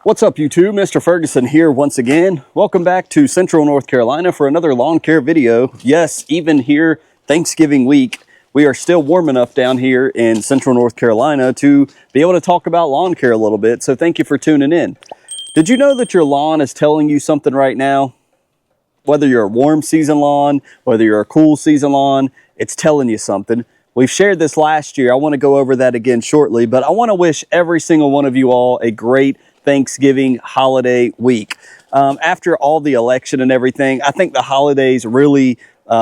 What's up YouTube? Mr. Ferguson here once again. Welcome back to Central North Carolina for another lawn care video. Yes, even here Thanksgiving week, we are still warm enough down here in Central North Carolina to be able to talk about lawn care a little bit. So thank you for tuning in. Did you know that your lawn is telling you something right now? Whether you're a warm season lawn, whether you're a cool season lawn, it's telling you something. We've shared this last year. I want to go over that again shortly, but I want to wish every single one of you all a great Thanksgiving holiday week. After all the election and everything, I think the holidays really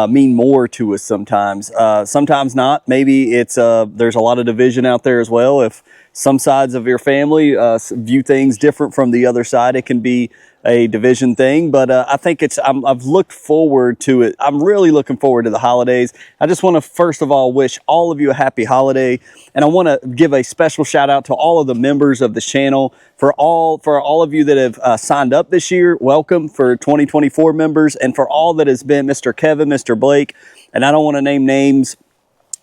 mean more to us sometimes. Sometimes not. Maybe it's there's a lot of division out there as well. If some sides of your family view things different from the other side, it can be a division thing, but I think I've looked forward to it. I'm really looking forward to the holidays. I just want to first of all wish all of you a happy holiday, and I want to give a special shout out to all of the members of the channel. For all of you that have signed up this year, welcome for 2024 members, and for all that has been Mr. Kevin, Mr. Blake, and I don't want to name names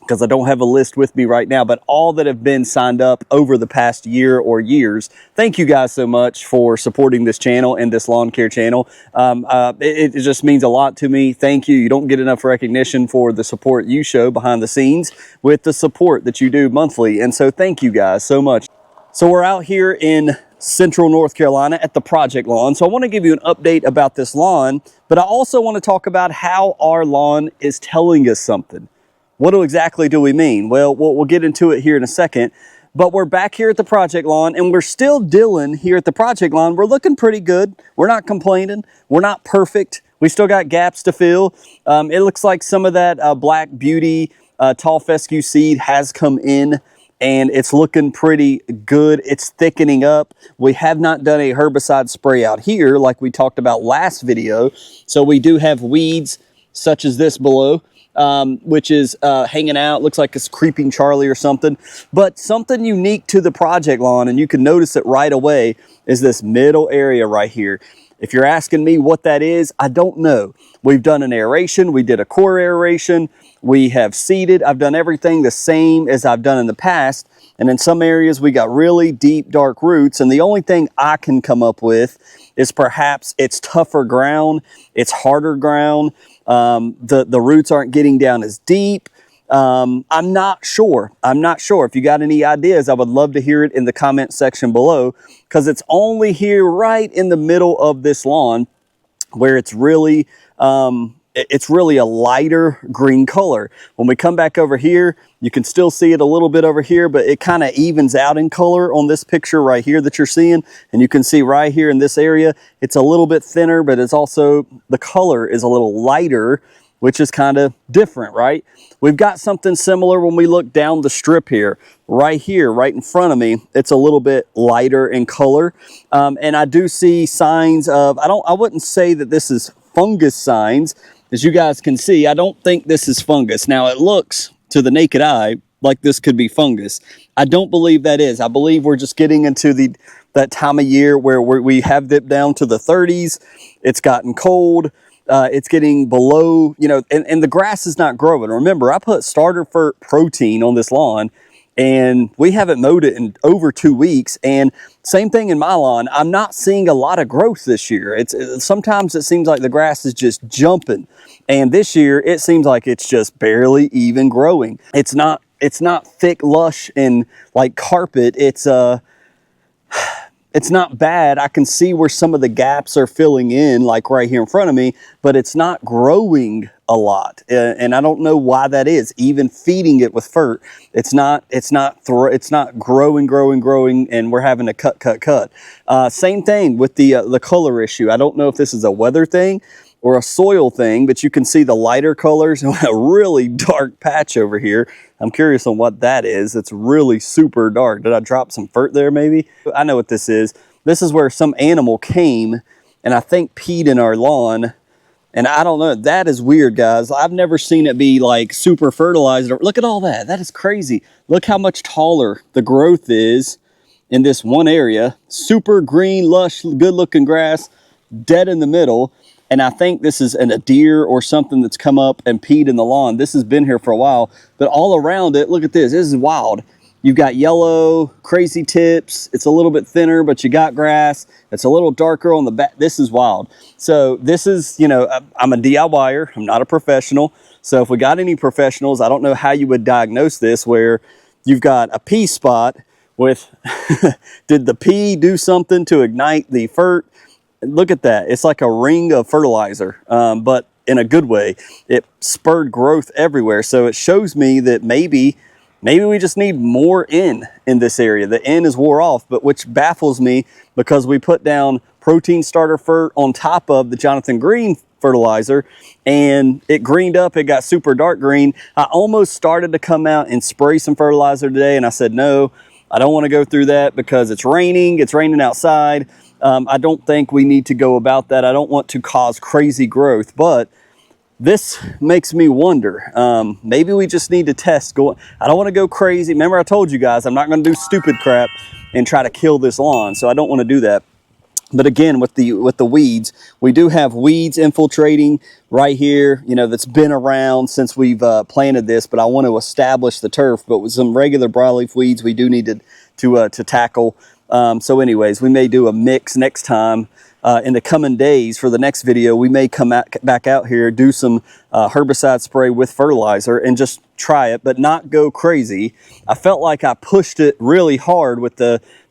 because I don't have a list with me right now, but all that have been signed up over the past year or years, thank you guys so much for supporting this channel and this lawn care channel. It just means a lot to me. Thank you. You don't get enough recognition for the support you show behind the scenes with the support that you do monthly. And so thank you guys so much. So we're out here in Central North Carolina at the project lawn. So I want to give you an update about this lawn, but I also want to talk about how our lawn is telling us something. What exactly do we mean? Well, we'll get into it here in a second, but we're back here at the project lawn and we're still dealing here at the project lawn. We're looking pretty good. We're not complaining. We're not perfect. We still got gaps to fill. It looks like some of that Black Beauty tall fescue seed has come in and it's looking pretty good. It's thickening up. We have not done a herbicide spray out here like we talked about last video. So we do have weeds such as this below. Which is hanging out. Looks like it's creeping Charlie or something. But something unique to the project lawn, and you can notice it right away, is this middle area right here. If you're asking me what that is, I don't know. We've done an aeration. We did a core aeration. We have seeded. I've done everything the same as I've done in the past. And in some areas, we got really deep, dark roots. And the only thing I can come up with is perhaps it's tougher ground. It's harder ground. The roots aren't getting down as deep. I'm not sure. If you got any ideas, I would love to hear it in the comment section below, because it's only here right in the middle of this lawn where it's really a lighter green color. When we come back over here, you can still see it a little bit over here, but it kind of evens out in color on this picture right here that you're seeing. And you can see right here in this area, it's a little bit thinner, but it's also, the color is a little lighter, which is kind of different, right? We've got something similar when we look down the strip here, right in front of me. It's a little bit lighter in color. And I do see signs of, I wouldn't say that this is fungus signs. As you guys can see, I don't think this is fungus. Now it looks to the naked eye like this could be fungus. I don't believe that is. I believe we're just getting into that time of year where we have dipped down to the 30s. It's gotten cold. It's getting below, and the grass is not growing. Remember, I put starter fert protein on this lawn, and we haven't mowed it in over 2 weeks. And same thing in my lawn. I'm not seeing a lot of growth this year. Sometimes it seems like the grass is just jumping, and this year it seems like it's just barely even growing. It's not thick, lush, and like carpet. It's not bad. I can see where some of the gaps are filling in, like right here in front of me, but it's not growing a lot. And I don't know why that is. Even feeding it with fert, it's not growing, and we're having to cut. Same thing with the color issue. I don't know if this is a weather thing or a soil thing, but you can see the lighter colors and a really dark patch over here. I'm curious on what that is. It's really super dark. Did I drop some fert there maybe? I know what this is. This is where some animal came and I think peed in our lawn. And I don't know. That is weird, guys. I've never seen it be like super fertilized. Look at all that. That is crazy. Look how much taller the growth is in this one area. Super green, lush, good looking grass, dead in the middle. And I think this is a deer or something that's come up and peed in the lawn. This has been here for a while, but all around it, look at this. This is wild. You've got yellow, crazy tips. It's a little bit thinner, but you got grass. It's a little darker on the back. This is wild. So this is, you know, I'm a DIYer. I'm not a professional. So if we got any professionals, I don't know how you would diagnose this, where you've got a pea spot with, did the pea do something to ignite the fert? Look at that. It's like a ring of fertilizer, but in a good way. It spurred growth everywhere. So it shows me that maybe we just need more in this area. The N is wore off, but which baffles me, because we put down protein starter fert on top of the Jonathan Green fertilizer, and it greened up. It got super dark green. I almost started to come out and spray some fertilizer today, and I said, no, I don't want to go through that because it's raining outside. I don't think we need to go about that. I don't want to cause crazy growth, but this makes me wonder, maybe we just need to test. I don't want to go crazy. Remember, I told you guys, I'm not going to do stupid crap and try to kill this lawn. So I don't want to do that. But again, with the weeds, we do have weeds infiltrating right here, you know, that's been around since we've planted this, but I want to establish the turf. But with some regular broadleaf weeds, we do need to tackle. So anyways, we may do a mix next time. In the coming days for the next video, we may come back out here, do some herbicide spray with fertilizer and just try it, but not go crazy. I felt like I pushed it really hard with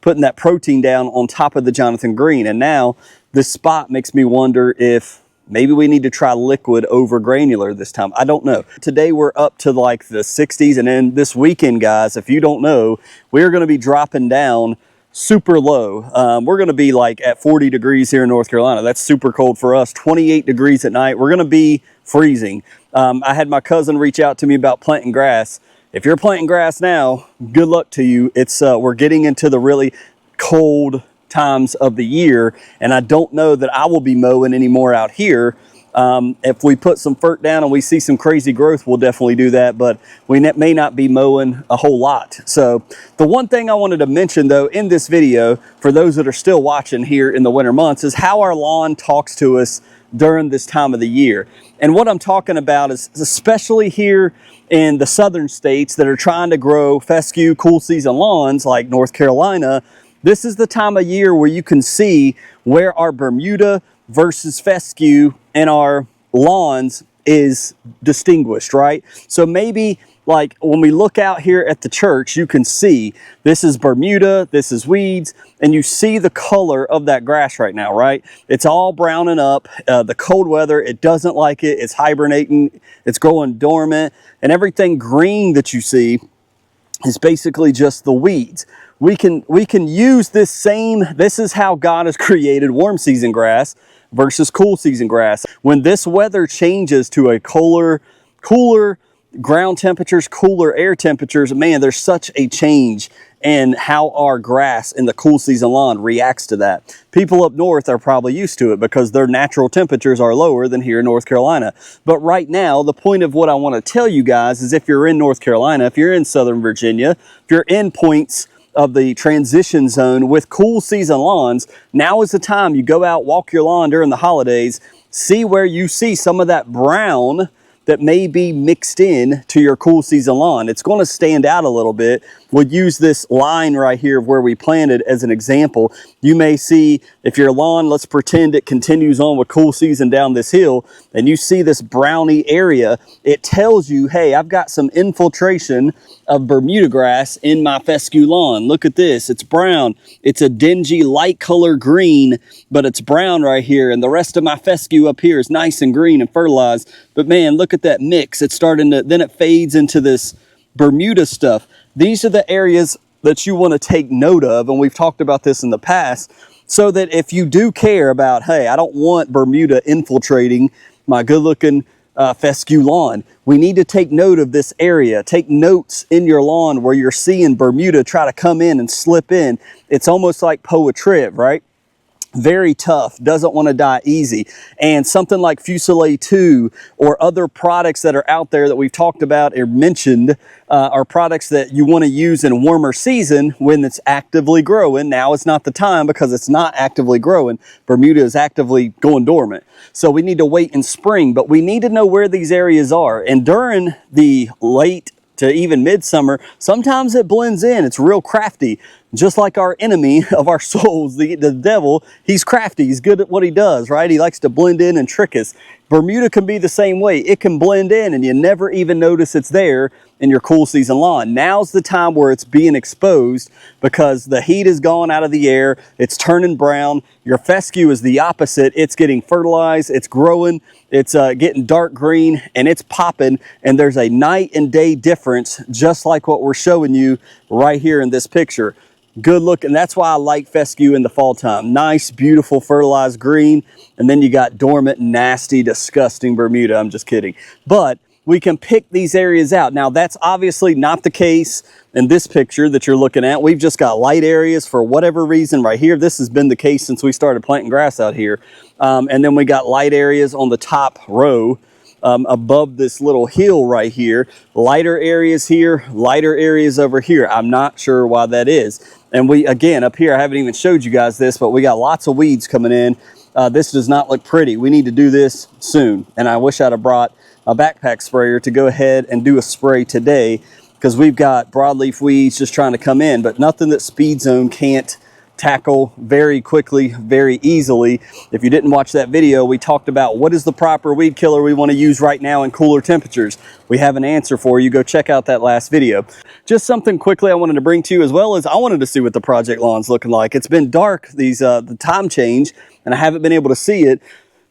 putting that protein down on top of the Jonathan Green. And now this spot makes me wonder if maybe we need to try liquid over granular this time. I don't know. Today we're up to like the 60s. And then this weekend, guys, if you don't know, we're going to be dropping down super low. We're going to be like at 40 degrees here in North Carolina. That's super cold for us. 28 degrees at night. We're going to be freezing. I had my cousin reach out to me about planting grass. If you're planting grass now, good luck to you. It's we're getting into the really cold times of the year, and I don't know that I will be mowing anymore out here. If we put some fert down and we see some crazy growth, we'll definitely do that, but we may not be mowing a whole lot. So the one thing I wanted to mention though in this video, for those that are still watching here in the winter months, is how our lawn talks to us during this time of the year. And what I'm talking about is especially here in the southern states that are trying to grow fescue cool season lawns like North Carolina. This is the time of year where you can see where our Bermuda versus fescue in our lawns is distinguished, right? So maybe like when we look out here at the church, you can see this is Bermuda, this is weeds, and you see the color of that grass right now, right? It's all browning up. The cold weather, it doesn't like it. It's hibernating, it's growing dormant, and everything green that you see is basically just the weeds. We can use this is how God has created warm season grass versus cool season grass. When this weather changes to a cooler ground temperatures, cooler air temperatures, man, there's such a change in how our grass in the cool season lawn reacts to that. People up north are probably used to it because their natural temperatures are lower than here in North Carolina. But right now, the point of what I want to tell you guys is if you're in North Carolina, if you're in Southern Virginia, if you're in points of the transition zone with cool season lawns, now is the time you go out, walk your lawn during the holidays, see where you see some of that brown that may be mixed in to your cool season lawn. It's going to stand out a little bit. We'll use this line right here of where we planted as an example. You may see if your lawn, let's pretend it continues on with cool season down this hill, and you see this browny area, it tells you, hey, I've got some infiltration of Bermuda grass in my fescue lawn. Look at this, it's brown. It's a dingy light color green, but it's brown right here, and the rest of my fescue up here is nice and green and fertilized. But man, look at that mix. It's starting to, then it fades into this Bermuda stuff. These are the areas that you want to take note of, and we've talked about this in the past, so that if you do care about, hey, I don't want Bermuda infiltrating my good-looking fescue lawn, we need to take note of this area. Take notes in your lawn where you're seeing Bermuda try to come in and slip in. It's almost like Poa-Triv, right? Very tough, doesn't want to die easy. And something like Fusilier 2 or other products that are out there that we've talked about or mentioned are products that you want to use in a warmer season when it's actively growing. Now is not the time because it's not actively growing. Bermuda is actively going dormant. So we need to wait in spring, but we need to know where these areas are. And during the late to even midsummer, sometimes it blends in. It's real crafty, just like our enemy of our souls, the devil. He's crafty. He's good at what he does, right? He likes to blend in and trick us. Bermuda can be the same way. It can blend in and you never even notice it's there in your cool season lawn. Now's the time where it's being exposed because the heat is gone out of the air. It's turning brown. Your fescue is the opposite. It's getting fertilized. It's growing. It's getting dark green and it's popping. And there's a night and day difference, just like what we're showing you right here in this picture. Good look, and that's why I like fescue in the fall time. Nice, beautiful, fertilized green, and then you got dormant, nasty, disgusting Bermuda. I'm just kidding. But we can pick these areas out. Now, that's obviously not the case in this picture that you're looking at. We've just got light areas for whatever reason right here. This has been the case since we started planting grass out here. And then we got light areas on the top row. Above this little hill right here, lighter areas here, lighter areas over here. I'm not sure why that is. And we, again, up here, I haven't even showed you guys this, but we got lots of weeds coming in. This does not look pretty. We need to do this soon. And I wish I'd have brought a backpack sprayer to go ahead and do a spray today, because we've got broadleaf weeds just trying to come in, but nothing that Speed Zone can't tackle very quickly, very easily. If you didn't watch that video, we talked about what is the proper weed killer we want to use right now in cooler temperatures. We have an answer for you. Go check out that last video. Just something quickly I wanted to bring to you, as well as I wanted to see what the project lawn's looking like. It's been dark, the time change, and I haven't been able to see it.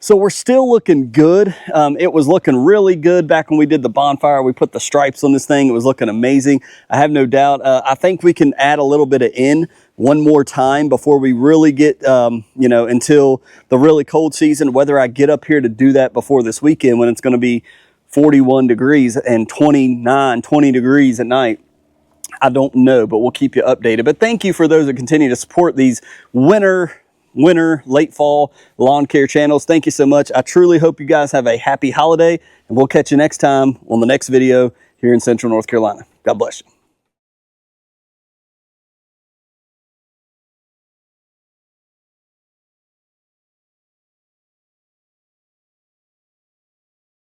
So we're still looking good. It was looking really good back when we did the bonfire. We put the stripes on this thing. It was looking amazing. I have no doubt. I think we can add a little bit of in one more time before we really get, you know, until the really cold season. Whether I get up here to do that before this weekend when it's going to be 41 degrees and 20 degrees at night, I don't know, but we'll keep you updated. But thank you for those that continue to support these winter, late fall lawn care channels. Thank you so much. I truly hope you guys have a happy holiday, and we'll catch you next time on the next video here in Central North Carolina. God bless you.